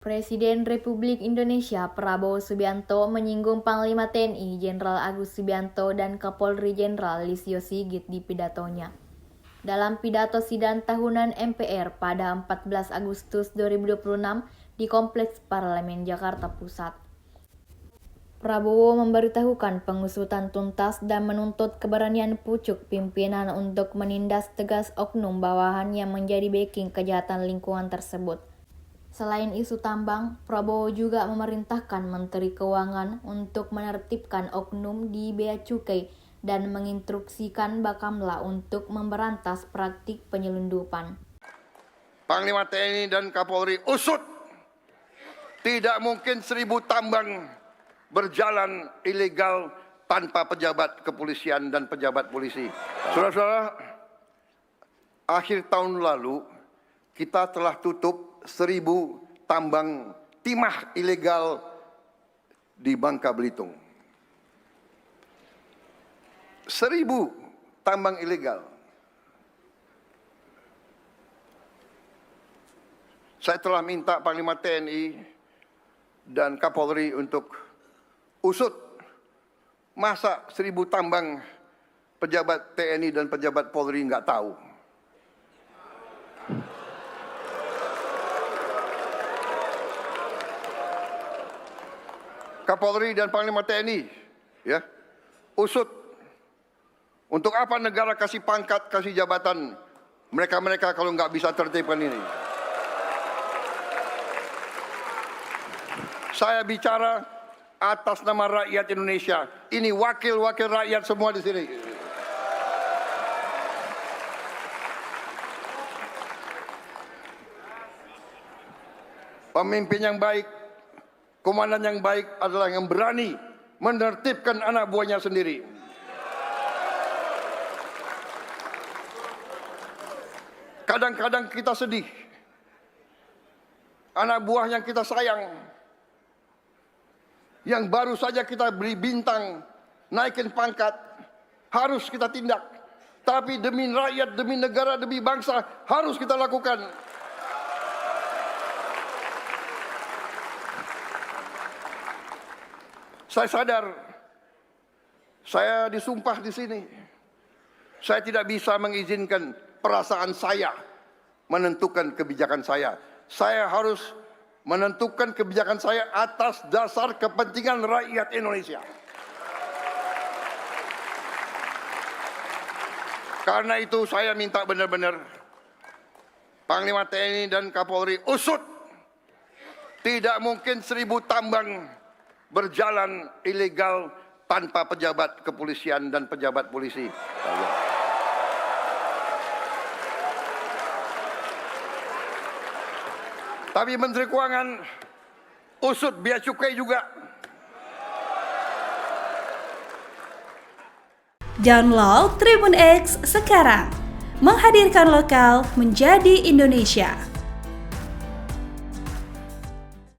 Presiden Republik Indonesia Prabowo Subianto menyinggung Panglima TNI Jenderal Agus Subianto dan Kapolri Jenderal Listio Sigit di pidatonya. Dalam pidato sidang tahunan MPR pada 14 Agustus 2026 di Kompleks Parlemen Jakarta Pusat, Prabowo memberitahukan pengusutan tuntas dan menuntut keberanian pucuk pimpinan untuk menindas tegas oknum bawahan yang menjadi backing kejahatan lingkungan tersebut. Selain isu tambang, Prabowo juga memerintahkan Menteri Keuangan untuk menertibkan oknum di Bea Cukai dan menginstruksikan Bakamla untuk memberantas praktik penyelundupan. Panglima TNI dan Kapolri usut. Tidak mungkin 1000 tambang berjalan ilegal tanpa pejabat kepolisian dan pejabat polisi. Saudara-saudara, akhir tahun lalu kita telah tutup 1000 tambang timah ilegal di Bangka Belitung. 1000 tambang ilegal. Saya telah minta Panglima TNI dan Kapolri untuk usut. Masa 1000 tambang pejabat TNI dan pejabat Polri nggak tahu? Kapolri dan Panglima TNI, ya, usut. Untuk apa negara kasih pangkat, kasih jabatan mereka-mereka kalau nggak bisa tertibkan ini? Saya bicara atas nama rakyat Indonesia. Ini wakil-wakil rakyat semua di sini. Pemimpin yang baik, komandan yang baik adalah yang berani menertibkan anak buahnya sendiri. Kadang-kadang kita sedih. Anak buah yang kita sayang, yang baru saja kita beri bintang, naikin pangkat, harus kita tindak. Tapi demi rakyat, demi negara, demi bangsa, harus kita lakukan. Saya sadar, saya disumpah di sini. Saya tidak bisa mengizinkan perasaan saya menentukan kebijakan saya. Saya harus menentukan kebijakan saya atas dasar kepentingan rakyat Indonesia. Karena itu saya minta benar-benar Panglima TNI dan Kapolri usut. Tidak mungkin 1000 tambang berjalan ilegal tanpa pejabat kepolisian dan pejabat polisi. Tapi Menteri Keuangan usut Bea Cukai juga. Download Tribun X sekarang, menghadirkan lokal menjadi Indonesia.